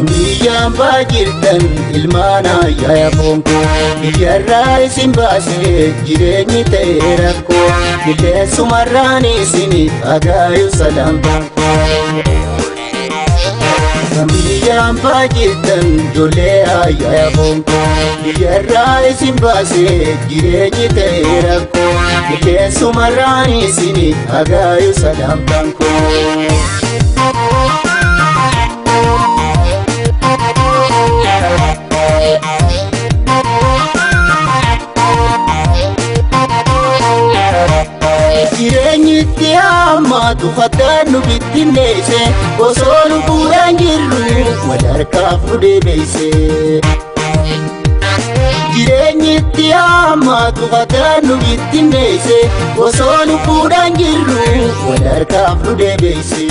Kambiyaan baajirtan ilmaan ayyaa bonko biyyarraa isin baasee jireenyi ta'e rakkoo qilleensumarraan isiniif agaayu salaamtaan Kambiyaan baajirtan ijoollee ayyaa bonko biyyarraa isin baasee jireenyi ta'e rakkoo qilleensumarraan isiniif agaayu salaamtaan Jireenyitti hammaatu faddaannu bittinneesse osoo lubbuudhaan jirru wal harkaaf nu deebiise. Jireenyitti hammaatu faddaannu bittinneesse osoo lubbuudhaan jirru wal harkaaf nu deebiise.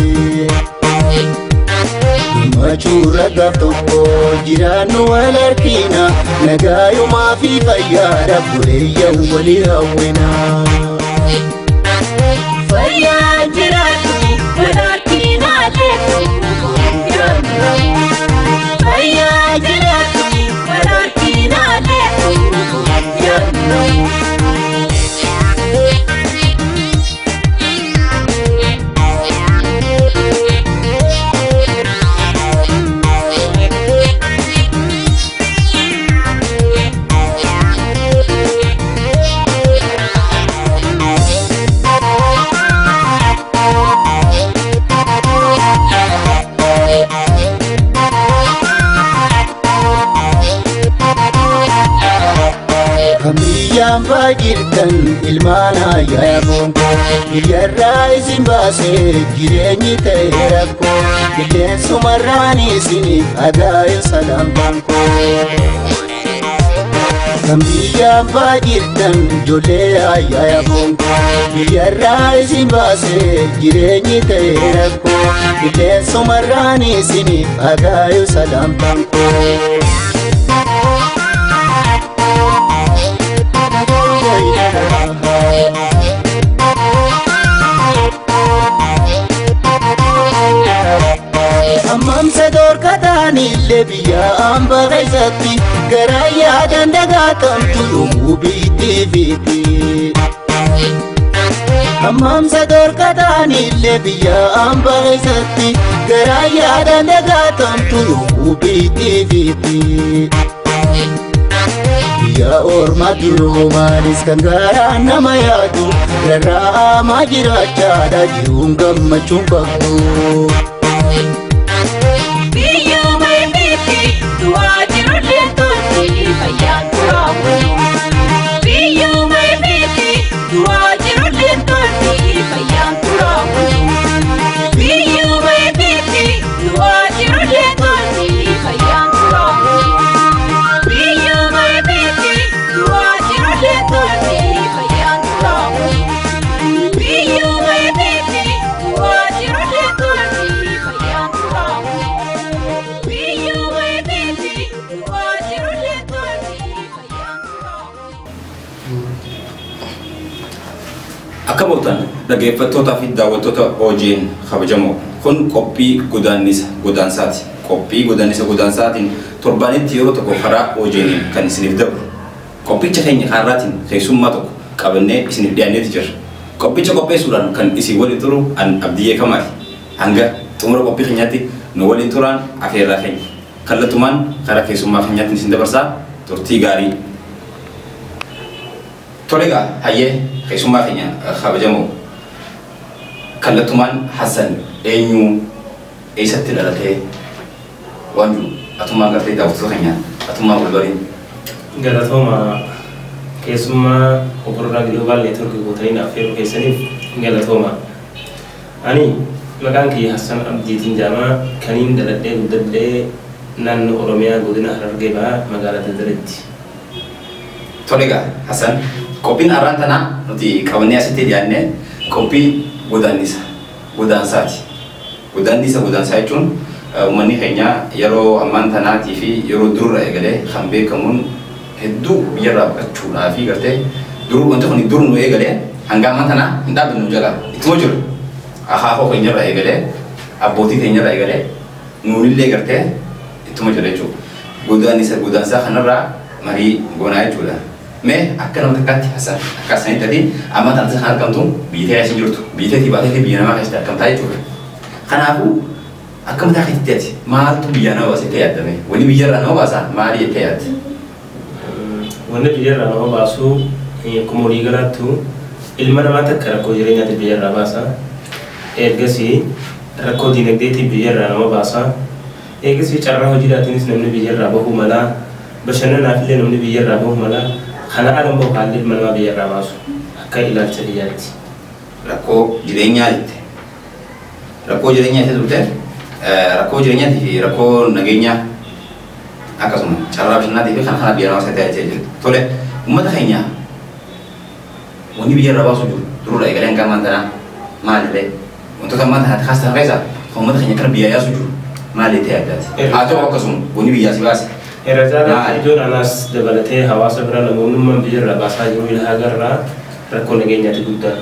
Machuura gaaf tokko jiraannu wal harkina nagaayumaa fi fayyaadha buleeyyan walii hawwina. Fayyaa jiraatu walharkina leetu Fayyaa jiraatu walharkina leetu Kambiyaan baajirtan ilmaan ayyaa bonko biyyarraa isin baasee jireenyi ta'e rakkoo qilleensumarraan isiniif agaayu salaamtaan Kambiyaan baajirtan ijoollee ayyaa bonko biyyarraa isin baasee jireenyi ta'e rakkoo qilleensumarraan isiniif agaayu salaamtaan Ammamsa dorkataanillee biyya hambaa keessatti garaa yaadan dagaatamtu yommuu biitti fiiti. Ammamsa dorkataanillee biyya hambaa keessatti garaa yaadan dagaatamtu yommuu biitti fiiti. Biyya ormaa duroo maalis kan garaan nama yaadu rarraamaa jiraachaadha jiruun gammachuun qabdu. Akka bootan dhaggeeffattootaa fi daawwattoota OGN kabajamoo kun qophii godaansaati. Qophii godaansaatiin torbaanitti yeroo tokko karaa OGN kan isiniif dabru. Qophicha keenya har'aatiin keessummaa tokko qabannee isiniif dhiyaanneeti jirra. Qophicha qopheessuudhaan kan isin waliin turu an Abdiyyee Kamaali. Hanga xumura qophii keenyaatti nu waliin turaan afeerraa keenya. Kallattumaan karaa keessummaa keenyaatti isin dabarsaa turtii gaarii. Tolega hayyee keessummaa keenya kabajamoo kallattumaan Hassan eenyu eessatti dhalatee waan jiru atumaa gartee daawwattoota keenya atumaa walbariin galatooma keessummaa Oborraa Global Network gootanii affeeruu keessaniif galatooma. Ani maqaan kiyya Hassan Abdiitiin jedhama kaniin dhaladhee guddadhee naannoo Oromiyaa godina Harargee Bahaa magaalaa Daddareetti. Tolega Hassan Kopiin araan tanaa nuti qabannee asitti dhiyaanne qophii godaansaati. Godaansaa jechuun uummanni keenya yeroo ammaan tanaatii fi yeroo durra eegalee kan beekamuun hedduu biyyarraa baqachuudhaa fi gartee dur wanti kun dur nu eegalee hanga ammaan tanaa hin dhaabbannu jala ittuma jiru. Akaakoo keenyarraa eegalee abbootii keenyarraa eegalee nuunillee gartee ittuma jira jechuudha. Godaansa kanarraa marii goonaa jechuudha. Mee akka nama takkaatti hasan akkasanii ta'ee amma taatee kan argamtu biyya ta'ee isin jirtu biyya ta'ee baatee biyya namaa keessatti argamtaa jechuudha. Kanaafuu akka mataa keessatti maaltu biyya nama baasee ta'e yaadame wanni biyyarraa nama baasaa maali jettee yaadde? Wanni biyyarraa nama baasu akkuma walii galaattu ilma namaa takka rakkoo jireenyaatti biyyarraa baasa. Ergasii rakkoo dinagdeetti biyyarraa nama baasa. Ergasii carraa hojiidhaatiinis namni biyyarraa bahuu mala. Bashannanaafillee namni biyyarraa bahuu mala. Kana alam bahu haalli ilma namaa biyyarraa baasu akka ilaalcha biyyaatti. Rakkoo jireenyaa jette. Rakkoo jireenyaa itti turte rakkoo jireenyaatii fi rakkoo nageenyaa akkasuma carraa bashannanaatii fi kan kana biyya namaa isa ta'ee jiru. Tole uummata keenya wanni biyyarraa baasu jiru duruudha eegalee hanga ammaan tanaa maalillee wantoota ammaan tanaatti kaastan keessaa kan uummata keenya kana biyya yaasu jiru maali ta'e addaati. Haa ta'u akkasuma wanni biyyaa si baase. Erajaa ijoon anas dabalatee hawaasa bira namoonni biyyarraa baasaa jiru ilaa agarraa rakkoo nageenyaati guddaan.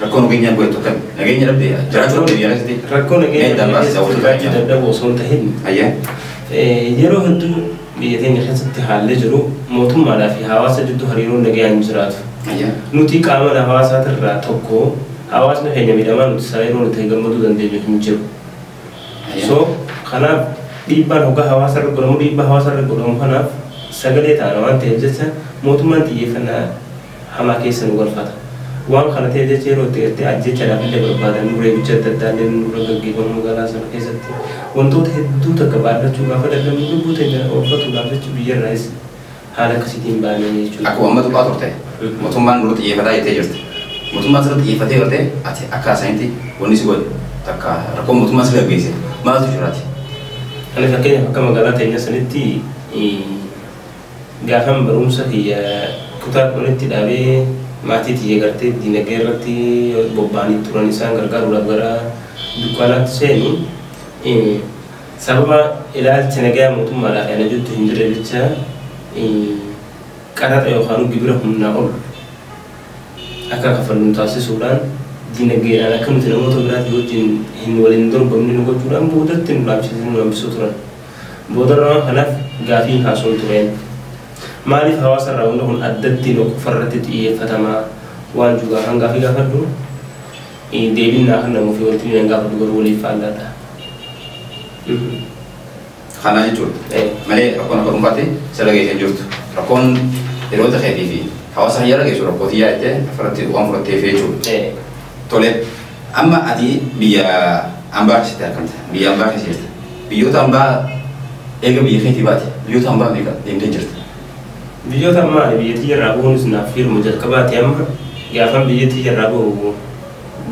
Rakkoo nageenyaa goetu kan nageenya dhabdee jiraachuu biyya keessatti. Rakkoo nageenyaa dadhaboo osoo hin ta'in. Yeroo hedduu biyya keenya keessatti haalli jiru mootummaadhaa fi hawaasa jidduu hariiroon nageenyaan jiraatu. Nuti qaama hawaasaarraa tokko hawaasni keenya miidhamaa nuti isaa yeroo nuti gammaduu dandeenyu hin jiru. So kanaaf dhiibbaan hoggaa hawaasarra godhamu dhiibbaa hawaasarra godhamu kanaaf sagalee taana waan ta'eef jecha mootummaan xiyyeeffannaa hamaa keessa nu galfata. Waan kana ta'e jecha yeroo itti ajjechaadhaaf illee barbaadan nuree bicha adda addaa illee nurra gaggeeffamu magaalaa sana keessatti wantoota hedduu takka baadhachuu gaafa dadhabnu lubbuu teenya oolfatuudhaaf jecha biyyarraas haala akkasiitiin baanee jechuudha. Akkuma amma tuqaa turte mootummaan nurra xiyyeeffataa jettee jirti. Mootummaan sirra xiyyeeffatee gartee ati akka isaaniitti wanni si godhe takka rakkoo mootummaa si gaggeesse maaltu jiraati? Ani fakkeenyaaf akka magaalaa teenya sanitti gaafan barumsa kiyya kutaa kunitti dhaabee maatii tiyya gartee dinagdee irratti bobba'anii turan isaan gargaaruudhaaf gara dukkaanaatti seenu sababa ilaalcha nagaa mootummaadhaaf ana jettu hin jirre jecha qaraxa yookaan gibira humnaa ol akka kafallu taasisuudhaan dinagdeedhaan akka nuti namoota biraatti wajjin hin waliin dorgomne nu gochuudhaan boodatti nu dhaabsisanii nu hambisuu turan. Boodarraa kanaaf gaafii haasoo tureen. Maaliif hawaasarraa hunda kun addatti qofarratti xiyyeeffatamaa waan jugaa hanga fi gaafadhu deebiin akka namuu fi wanti inni gaafadhu garuu waliif faallaadha. Kana jechuudha. Malee rakkoon akka dhuunfaatti sirra geessee jirtu. Rakkoon yeroo ta'eetii fi hawaasa hayyaara geessu rakkoo xiyyaa jettee ofirratti waan fudhattee fi jechuudha. Tole amma ati biyya ambaa keessatti argamta. Biyya ambaa keessa jirta. Biyyoota ambaa eega biyya keetii baate biyyoota ambaa meeqa deemtee jirta? Biyyoota ammaa biyyattii irraa bu'uunis naaf firmu jalqabaati amma gaafan biyyattii irraa bu'u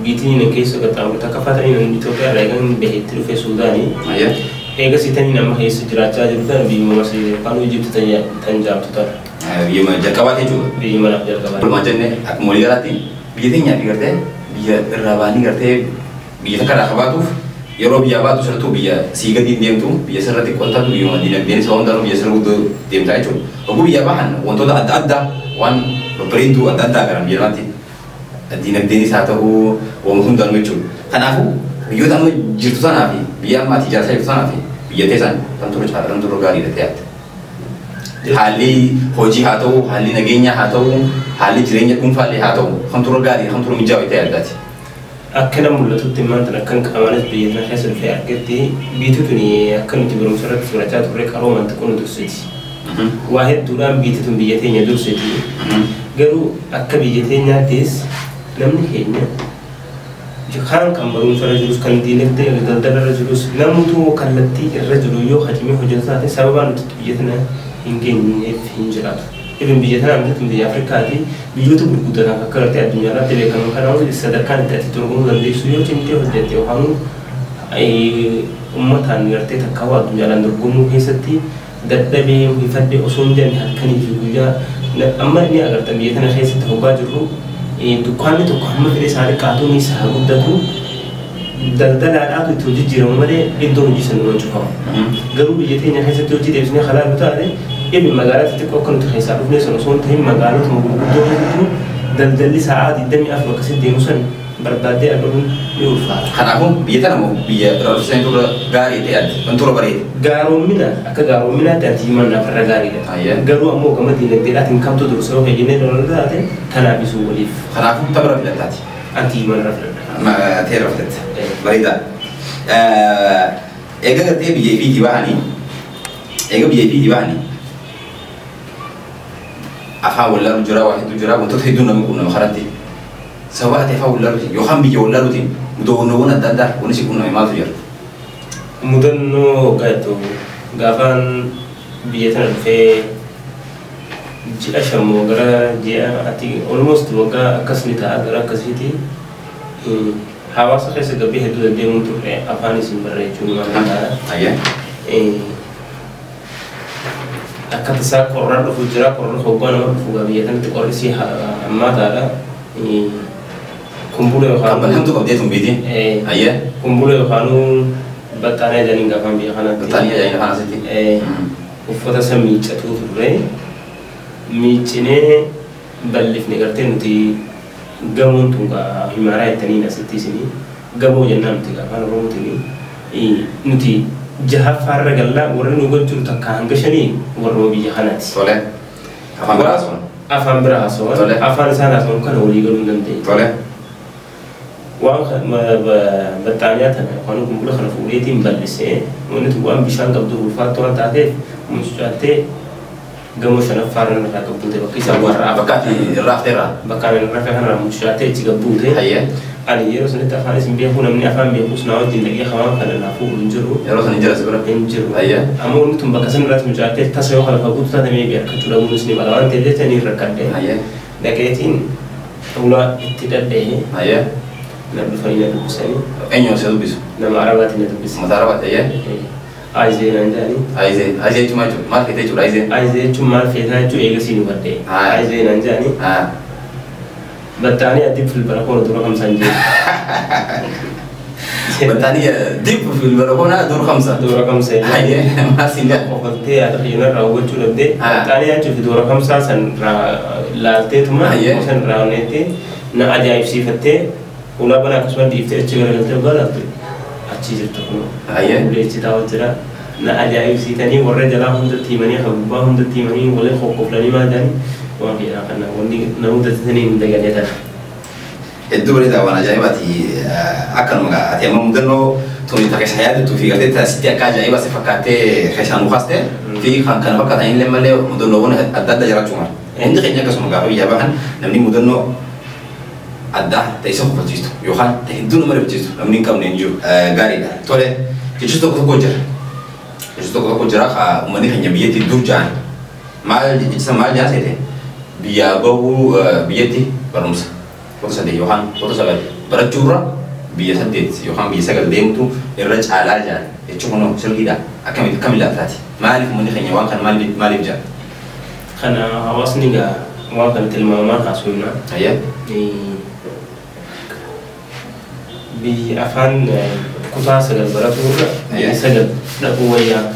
biitiin inni keessa qaxxaamuru takka fatanii namni Itoophiyaa irraa eegan baheetti dhufee Suudaanii eega sitanii nama keessa jiraachaa jiru tan biyyuma masii yookaan Ijipti tan jaamtu ta'a. Biyyuma jalqabaati jechuudha. Biyyuma naaf jalqabaati. Walumaa jennee akkuma walii galaatti biyya teenyaatti gartee biyya irraa baanii gartee biyya takka irraa qabaatuuf yeroo biyya baatu sirriitu biyya sii gadi deemtu biyya sirratti qottatu biyyuma dinagdeen isa hundaanuu biyya sirra guddoo deemtaa jechuudha. Oguu biyya bahan wantoota adda addaa waan bareedduu adda addaa garan biyya namaatti dinagdeen isaa ta'uu waan hundaanuu jechuudha. Kanaafuu biyyoota amma jirtu sanaa fi biyya amma ati ijaarsaa jirtu sanaa fi biyya teessan kan ture caala kan ture gaarii dha ta'e. Haalli hojii haa ta'u, haalli nageenyaa haa ta'u, haalli jireenya dhuunfaallee haa ta'u kan ture gaarii kan ture mijaa'u ta'e addaati. Akka nama mul'atutti maanta akkan qaamaanis biyya kana keessa dhufee argetti biitu tuni akka nuti barumsa irratti fudhachaa turre qarooman xiqqoo nu dursiti. Waa hedduudhaan biitu tun biyya teenya dursiti. Garuu akka biyya teenyaattis namni keenya kan barumsa irra jirus kan diinagdee daldala irra jirus namoota kallattii irra jiru yoo hajimee hojjetaate sababaa nuti biyya tana hin geenyeef hin jiraatu. Ibn biyya tanaa miti biyya Afrikaati biyyoota gurguddatan akka gartee addunyaarratti beekaman kanaaf sadarkaan itti ati dorgomuu dandeessu yoo cimtee hojjette yookaan uummataan gartee takka waa addunyaalaan dorgomuu keessatti dadhabee ifadde osoo hin jenne halkanii fi guyyaa amma inni agartan biyya tana keessatti hoggaa jirru dukkaanni tokko hamma fedhe isaanii qaatuun isaa guddatu daldalaadhaatu itti hojii jiramu malee iddoo hojii sana nama cufamu. Garuu biyya teenya keessatti hojii deebisnee halaalu taate ebi magaalaa xixiqqoo akka nuti keessaa dhufnee sana osoo hin ta'in magaalota gurguddoo hedduu daldalli sa'aa 24 akkasitti deemu san barbaadee aduun ni ulfaata. Kanaafuu biyya tana moo biyya raawwatanii turre gaarii ta'e adda wantoota bareeda. Gaaroommina akka gaaroominaatti ati himan afarra gaariidha. Garuu ammoo gama diinagdeedhaatiin kamtu dursa yoo fayyadamee doonaa taate tanaaf isuu waliif. Kanaafuu tapha filataati. Anti himan rafetadha. Teera filata bareeda. Egaa gartee biyya fi dibahanii biyya fi dibahanii afaan wallaalu jira waa hedduu jira wantoota hedduu nama quunnama karatti. Sababa ati afaan wallaaluutiin yookaan biyya wallaaluutiin mudannoowwan adda addaa kunis quunname maaltu jira? Mudannoo gaatu gaafaan biyya tana dhufee ji'a shamoo gara ji'a ati almost waggaa akkasni ta'a gara akkasiiti hawaasa keessa gabbee hedduu deddeemuun turre afaan isin barreechuun waan ta'a. Akka tasaa qorraan dhufu jira qorraan hoggaa nama dhufu biyya tanatti qorri si hammaa taadha. Kumpul yookaan Kampalhamtu qabdee tumbiiti. Ayya. Kumpul yookaan battaanee jedhanii gaafaan biyya kanatti. Battaanee jedhanii kana asitti. Uffata isa miiccatu turre miiccinee bal'ifne gartee nuti gamoon tun himaaraa jettanii asitti isinii gamoo jennaan nuti gaafaan oromootiin nuti jahaffaarra gallaa warri nu gochuu takka hanga shanii warra biyya kanaati. Tole. Afaan biraa haasawwan. Afaan biraa haasawwan. Afaan isaan haasawwan kana walii galuu hin dandeenye. Tole. Waan battaaniyaa tana yookaan kumpula kana fuudheetiin bal'isee wanti waan bishaan qabdu ulfaattuu waan taateef mucucaattee gamoo shanaffaarra irraa qabbuute bakka isaa warraa bakka irraafteerraa bakka irraa kana mucucaattee itti qabbuute. Ani yeroo sanitti afaan isin beeku namni afaan beekus naa wajjin dhaqee hamaa kana naafuu hin jiru. Yeroo san hin jira sibira. Hin jiru. Amma wanti tun bakka san irratti mucucaattee tasa yoo kalafa guutuu taate meebii harkachuu dhabuunis ni mala waan ta'eef jecha ni rakkadhe. Dhaqeetiin ulaa itti dhadhee. Nabi Farina dubbisanii. Eenyu isa dubbisu? Nama Arabaatiin na dubbisa. Mata Arabaati ayyee? Aizee naan jedhanii. Aizee jechuun maal jechuudha? Maal feetee jechuudha Aizee? Aizee jechuun maal feetaa jechuudha eegasii nu baddee. Aizee naan jedhanii. Battaanii addi filbara koona dura kamsaan jiru. Battaanii dib filbara koona dura kamsa? Dura kamsa. Ayyee maal siin jedha? Qofaltee yaada fayyina hubachuu dhabdee. Battaanii jechuun dura kamsaa san laalteetuma. San raawwanneettee na ajaa'ibsiifattee. Ulah bana akkasuma dhiiftee achi garagaltee gaalaafte achi jirtu kun uleechi taa'u jira na ajaa'ibsiitanii warra jalaa hundatti himanii hagubbaa hundatti himanii waliin qoqqooflanii maal jedhanii waan fedhaa kana wanni na hundatanii hin dagaleetan. Hedduu bareedaa waan ajaa'ibaati akkanuma ati amma mudannoo tuni takka yaadatu fi galtee taasisti akka ajaa'ibaa si fakkaattee keessaan uffaaste fi kan kana fakkaatan illee malee mudannoowwan adda addaa jiraachuu mala. Hundi keenya akkasuma gaafa biyyaa bahan namni mudannoo adda ta'isa hubachiistu yookaan hedduu nama rifachiistu namni hin qabne hin jiru gaariidha. Tole jechuun tokko jira. Jechuun tokko jira uummanni keenya biyyatti dur ja'an maal jecha maal jaa seete biyyaa bahuu biyyatti barumsa kota saddeet yookaan kota sagal barachuurra biyya saddeet yookaan biyya sagal deemtu irra caalaa ja'an jechuun kunoo sirriidha akkamitti kam ilaataati maaliif uummanni keenya waan kana maaliif ja'an. Kana hawaasni gaa waan kana tilmaamaan haasofna. Bi afaan kutaa sagal baratuurra sagal dhaquu wayyaa.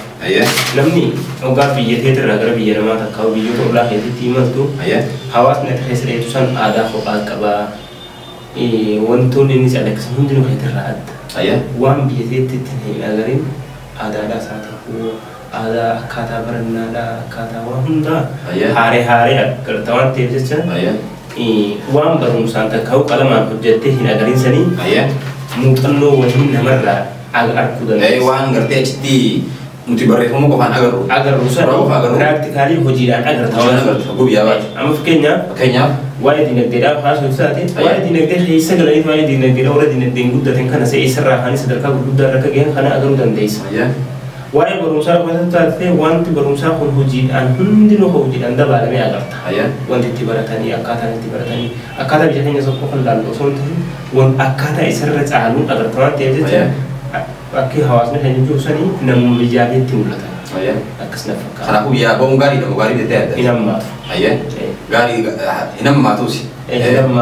Namni ogaa biyya teetirraa gara biyya namaa takkaa biyyoota ollaa keessatti himattu hawaasni akka keessa dheetu san aadaa kophaa qabaa. Wantoonni inni calaqqisa hundinuu keetirraa adda. Waan biyya teettitti hin agarin aadaadhaa isaa ta'uu aadaa akkaataa barannaadhaa akkaataa waan hundaa haaree agarta waan ta'eef jecha waan barumsaan takkaa qalamaan hojjettee hin agarinsanii muuxannoo waliin namarraa arguu dandeessa. Waan gartee achitti nuti barreeffama qofaan agarru sana piraaktikaali hojiidhaan agarta waan agartu. Guyyaa baati. Amma fakkeenyaaf waa'ee dinagdeedhaaf haasoo taate waa'ee dinagdee keessa galanii waa'ee dinagdeedhaa warra dinagdeen guddatan kana se'eessarraa kaanii sadarkaa gurguddaa irra ga'an kana agaruu dandeessa. Waa'ee barumsaa qofa taatee wanti barumsaa kun hojiidhaan hundinuu hojiidhaan dabalamee agarta. Wanti itti baratanii akkaataan itti baratanii akkaataa biyya keenya tokko kan laallu osoo hin ta'in waan akkaataa isarra caaluun agarta waan ta'eef jecha bakki hawaasni keenya jiru sanii namni biyyaatti itti mul'ata. Akkas na fakkaata. Kanaafuu biyyaa bahuun gaariidha moo gaarii jettee adda? Hin hammaatu. Gaarii hin hammaatuusi.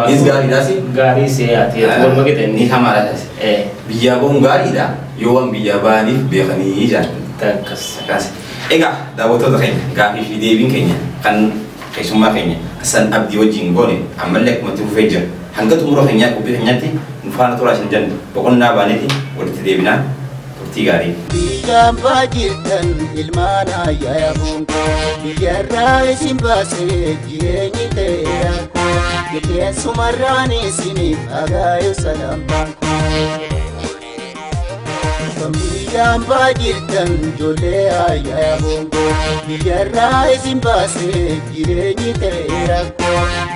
Nis gaariidhaasi? Gaarii seeyaati. Wal maqitan ni hamaadhaas. Biyyaa bahuun gaariidha yoo waan biyyaa bahaniif beekanii jaan. Akkas. Egaa daawwattoota keenya gaafii fi deebiin keenya kan keessummaa keenya Hassan Abdii wajjin goone ammallee akkuma itti fufee jira. Hanga xumura keenyaa qophii keenyaatti faana turaa isin jennu boqonnaa baaneti walitti deebinaa turtii gaarii. Biyyaan baajirtan ilmaan ayyaa bonko biyyarraa isin baasee jireenyi ta'eera qilleensumarraan isiniif agaayu salaambaan biyyaan baajirtan ijoollee ayyaa bonko biyyarraa isin baasee jireenyi ta'eera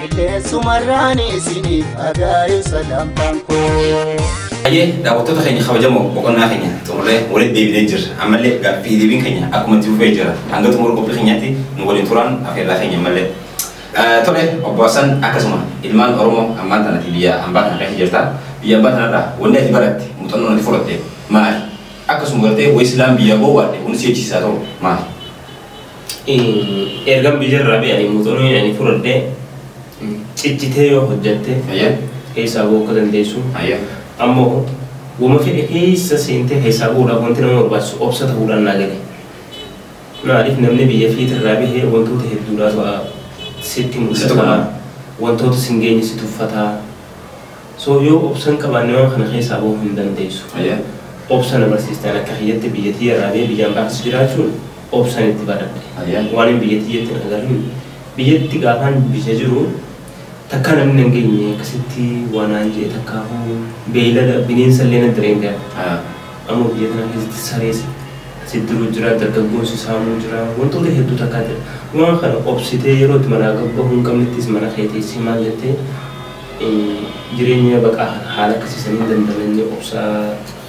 qilleensumarraan isiniif agaayu salaambaan Aye, daawwattoota keenya kabajamoo boqonnaa keenya xumurree walitti deebinee jirra. Ammallee gaaffii deebiin keenya akkuma itti fufee jira. Hanga xumura qophii keenyaatti nu waliin turaan afeerraa keenya mallee. Tole obbo Hassan akkasuma ilmaan Oromoo ammaan tanatti biyya hambaa kana keessa jirta. Biyya hambaa kanarraa wanni ati baratte muuxannoo ati fudhatte maali? Akkasuma gartee wo Islaam biyya boowwaadhe kunis jechisaa ta'u maali? Ergan biyyarraa biyyaanii muuxannoo ani fudhadhe ciccitee yoo hojjette keessaa boo akka dandeessu. Ammoo wama fedhe keessa seentee keessaa bu'uudhaaf wanti nama barbaachisu obsa ta'uudhaan naa gale. Maaliif namni biyya fiitirraa bahee wantoota hedduudhaatu sitti mul'ata, wantoota sin geenye si tuffataa. So yoo obsan qabaanne waan kana keessaa bu'uu hin dandeessu. Obsa na barsiistaan akka hiyyatti biyyattii irraa bahee biyyaan baas jiraachuun obsan itti badadhe. Waan hin biyyattiyyatti agarru biyyatti gaafaan biyya jiru takka namni hin geenye akkasitti waan aanjee takka beeylada bineensa illee na direen gara. Ammoo biyya kana keessatti sarees siddiruu jira, dargaggoon si saamuu jira, wantoota hedduu takkaa jira. Waan kana obsitee yeroo itti manaa gabbahuu hin qabnettis mana keeteessi maal jettee jireenya baqaa haala akkasiisanii dandamanii obsaa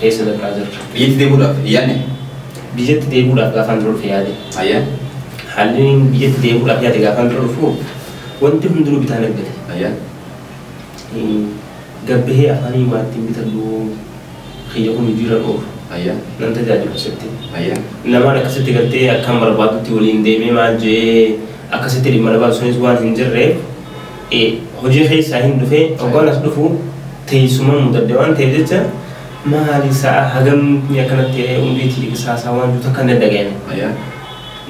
keessa dabraa jirra. Biyyatti deebi'uudhaaf yaadne? Biyyatti deebi'uudhaaf gaafaan dura dhufe yaade. Haalli biyyatti deebi'uudhaaf yaade gaafaan dura dhufu wanti hundinuu bitaan eeggate. Gabbahee afaanii waattiin bitadhu xiyya kun jiran oofu. Nan tajaajilu asitti. Namaan akkasitti galtee akkan barbaadutti waliin deemee maal jee akkasitti dhimma labaan sunis waan hin jirreef hojii keessaa hin dhufee hoggaan as dhufu teessuma mudadde waan ta'eef jecha maali sa'a hagamni akkanatti umriitii dhiqisaasaa waan jiru takka hin dhaga'ame.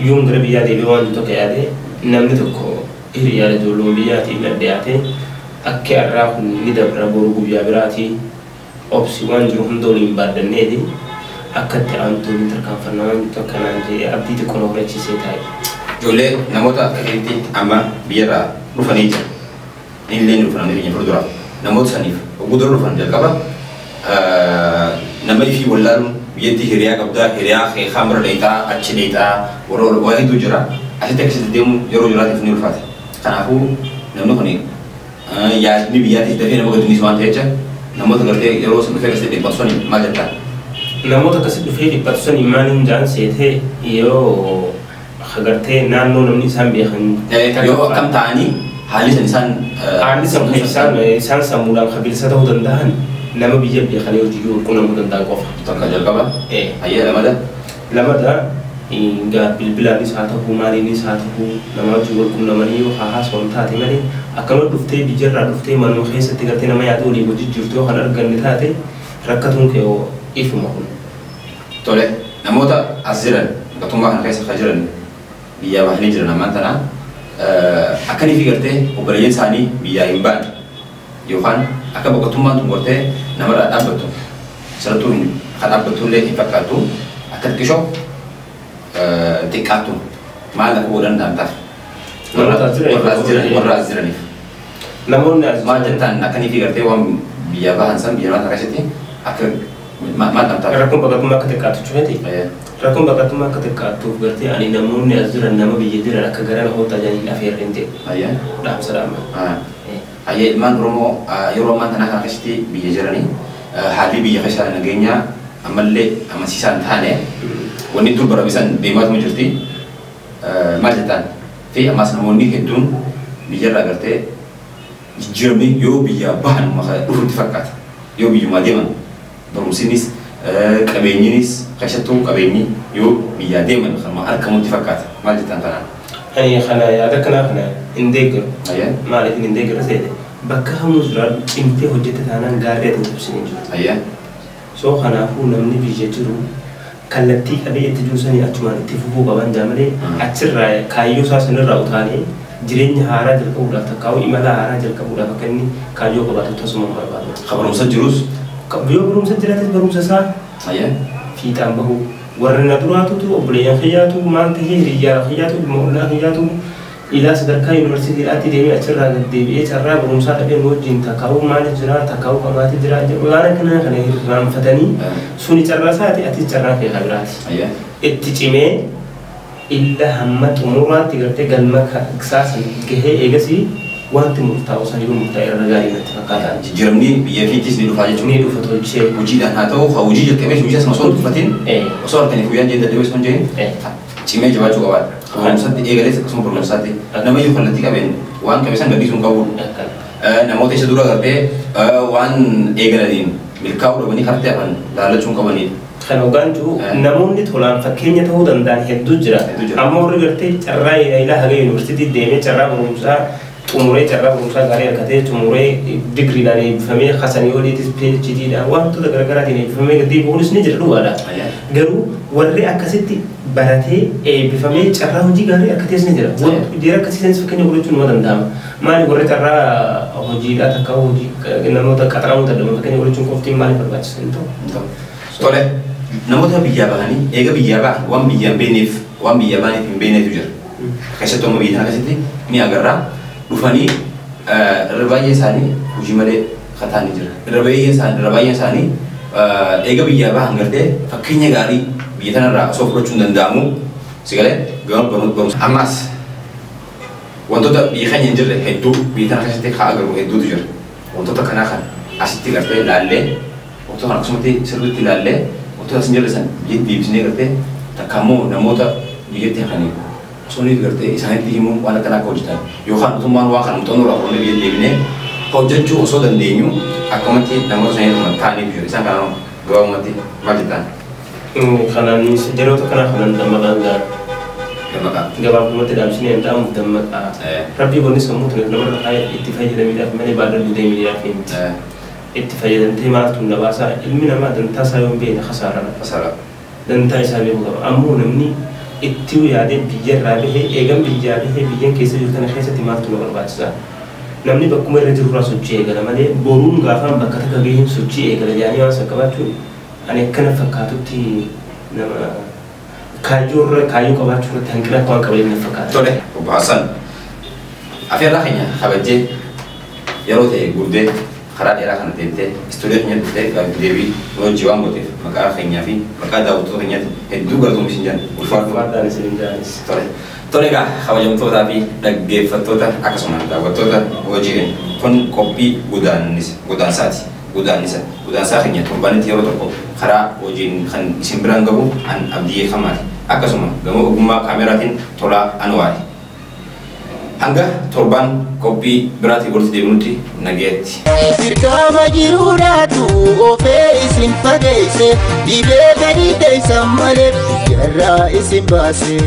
Yoon gara biyyaa deebi'ee waan jiru tokko yaade namni tokko hiriyaa ijoolloon biyyaatiin dhadhaate akka irraa kun ni dabra boru guyyaa biraatii obsi waan jiru hunda waliin baaddanneeti akka itti aantoonni tarkaanfannaa waan jiru akkanaan jee abdii xiqqoo na fudhachiisee taa'e. Ijoollee namoota akkasitti amma biyyarraa dhufanii jira. Inni illee dhufanii biyya fuulduraaf namoota saniif oguu dura dhufan jalqaba nama ifii wallaaluun biyyatti hiriyaa qabdaa hiriyaa hamra dheetaa achi dheetaa waa hedduu jira. Asitti akkasitti deemuun yeroo jiraatiif ni ulfaate. Kanaafuu namni kun yaadni biyyaatiif dafee nama gadhiis waan ta'echa namoota gartee yeroo sun dhufee akkasitti dhiphatu sanii maal jettaa? Namoota akkasitti dhufee dhiphatu sanii maal hin jaan seetee yoo agartee naannoo namni isaan beekan. Yoo akkam ta'anii haalli san isaan sammuudhaan qabeessa ta'uu danda'an nama biyya beekanii hojii qunnamuu danda'an qofa. Takka jalqaba. Hayyee lamada. Lamada bilbilaanis haa ta'uu maaliinis haa ta'uu nama wajjin wal qunnamanii yoo haasawwan taate malee akkanuma dhuftee biyyarraa dhuftee manuma keessatti gartee nama yaada walii hojii jirtu yoo kan arganne taate rakkatuun kee ifuma kun. Tole namoota as jiran bakkummaa kana keessa kan jiran biyyaa bahanii jiran ammaan tanaa akkanii fi gartee obboleeyyan isaanii biyyaa hin baane yookaan akka boqotummaan tun gartee namarraa dhaabbattu sarattuu kan dhaabbattu illee hin fakkaattu akka xiqqishoo xiqqaattu maal akka godhan danda'an warra as jiraniif. Namoonni as maal jettaan akkanii fi gartee waan biyyaa bahan san biyya maata keessatti akka maal dhabtaa? Rakkoon baqatummaa akka xiqqaatu cufeeti. Rakkoon baqatummaa akka xiqqaatuuf gartee ani namoonni as jiran nama biyya jiran akka gara namoota ajaa'iin afeerre hin ta'e. Dhaamsa dhaama. Hayyee ilmaan Oromoo yeroo ammaan tanaa kana keessatti biyya jiranii haalli biyya keessaa nageenyaa ammallee amansiisaa hin taane wanni dur barabisan deemaatuma jirti maal jettaan fi ammas namoonni hedduun biyyarraa gartee jijjiiramni yoo biyya bahan dhufuutti fakkaata yoo biyyumaa deeman barumsinis qabeenyinis keessattuu qabeenyi yoo biyyaa deeman kan argamutti fakkaata maal jettaan kanaan. Ani kana yaada kanaa kana hin deeggaru. Maaliif hin deeggaru seete bakka hamuu jiraan cimtee hojjette taanaan gaarii ati ibsanii jiru. So kanaafuu namni biyya jiru kallattii qabee itti jiru sanii achumaan itti fufuu qaban jaa malee achirraa kaayyoo isaa sanirraa utaalee jireenya haaraa jalqabuudhaaf takkaa'u imala haaraa jalqabuudhaaf akka inni kaayyoo qabaatu tasuma barbaadu. Barumsa jirus. Yoo barumsa jiraates barumsa isaa fiixaan bahu warri na duraatutu obboleeyyan kiyyaatu maal ta'ee hiriyaa kiyyaatu dhimma kiyyaatu ilaa sadarkaa yuunivarsiitiidhaatti deemee achirraa gad deebi'ee carraa barumsaa dhabee wajjin takkaa'uu maaliif jira takkaa'uu qabaate jira waan akkana kana hirraanfatanii suni carraa isaati ati carraa kee kabiraati. Itti cimee illa hamma xumuraatti gartee galma isaa gahee eegasii wanti murtaa'u san yoo murtaa'e irra gaarii natti fakkaata. Jijjiiramni biyya fiitis ni dhufaa jechuun. Ni dhufa tolchee. Hojiidhaan haa ta'u hojii jalqabee hojii asuma osoo hin dhufatin osoo harkanii guyyaan jee dadhabee osoo hin jeen cimee jabaachuu qabaadha. Barumsatti eegalees akkasuma barumsaatti nama iyyuu kallattii qabeen waan qabe san gabbisuun qabu. Namoota isa dura gartee waan eegalaniin milkaa'uu dhabanii kartee hafan laallachuun qabanidha. Kan hooggantu namoonni tolaan fakkeenya ta'uu danda'an hedduu jira. Amma warri gartee carraa ilaa haga yuunivarsiitii deemee carraa barumsaa xumuree carraa barumsaa gaarii argatee xumuree digriidhaan eebbifamee hasanii oliitis PhDdhaan wantoota garaagaraatiin eebbifamee gadi bu'uunis ni jira dhugaadha. Garuu warri akkasitti baratee eebbifamee carraa hojii gaarii argatees ni jira. Hojii akkasiisanis fakkeenya godhachuun nama danda'ama. Maali warri carraa hojiidhaa takka hojii namoota qaxaramoota dhamma fakkeenya godhachuun qoftiin maaliif barbaachisan ta'u? Tole namoota biyyaa bahanii eega biyyaa bahan waan biyyaan beekneef waan biyyaa bahaniif hin beekneetu jira. Keessattuu amma biyya kana keessatti ni agarra. Dhufanii irra baay'ee isaanii hojii malee kataa ni jira. Irra baay'ee isaanii eega biyyaa bahan gartee fakkeenya gaarii biyya kanarraa osoo fudhachuu hin danda'amu sigalee gama barumsa. Ammas wantoota biyya keenya hin jirre hedduu biyya kana keessatti haa agarru hedduutu jira. Wantoota kanaa kan asitti gartee ilaallee wantoota kana akkasumatti sirriitti ilaallee wantoota asin jirre san biyya deebisnee gartee takka immoo namoota biyyatti hafanii Soni gartee isaanitti himuun waan akkanaa akka hojjetan yookaan mootummaan waan kana muxannoo irraa fuudhee biyya deebinee hojjechuu osoo dandeenyu akkamatti namoota saniirra ta'aniif jiru isaan kanaan gabaabumatti maal jettaan? Kanaan jeroota kana kanan dammaqaan gabaabumatti dhaabsinee hin ta'amu dammaqaa. Rabbii boonnis sammuu ture namarra itti fayyadamiidhaaf malee baadaluu deemiidhaaf himti. Itti fayyadamtee maaltu na baasaa ilmi namaa dantaa isaa yoo hin beekne khasaara. Dantaa isaa beekuu qaba. Ammoo namni itti yaadee biyya irraa bahee eegan biyyaa bahee biyyan keessa jiru kana keessatti maaltu na barbaachisa. Namni bakkuma irra jiru irraa sochii eegala malee boruun gaafaan bakka takka gaheen sochii eegala jedhanii waan qabaachuu ani akkana fakkaatutti nama kaayyoo qabaachuu irratti hanqina akka waan qabaleen na fakkaata. Tole obbo Hassan afeerraa keenya kabajjee yeroo ta'e guddee karaa dheeraa kana deemtee istuudiyoo keenya dhuftee deebii hojii waan gooteef maqaa keenyaa fi maqaa daawwattoota keenyaatti hedduu galatoomii isin jedhan ulfaadhaan isin jaanis. Tole egaa kabajamtootaa fi dhaggeeffattoota akkasumas daawwattoota hojii kun qophii godaansaati. Godaansaa keenya torbanitti yeroo tokko karaa hojiin kan isin biraan gahu an Abdii Kamaati. Akkasuma gama ogummaa kaameraatiin Tolaa Anwaari. Hanga torban qophii biraatii walitti deebinutti nagayetti. Dirqama jiruudhaatu ofee isin fageesse dhibee gadi deeysan malee biyyarraa isin baase.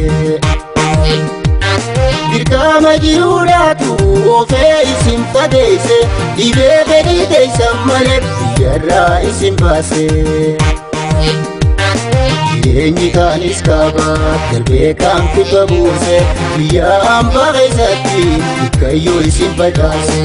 Dirqama jiruudhaatu ofee isin fageesse dhibee gadi deeysan malee biyyarraa isin baase. Jireenyi kaanis kaaba darbee kan kufa buuse biyya hambaa keessatti kayyoo isin facaase.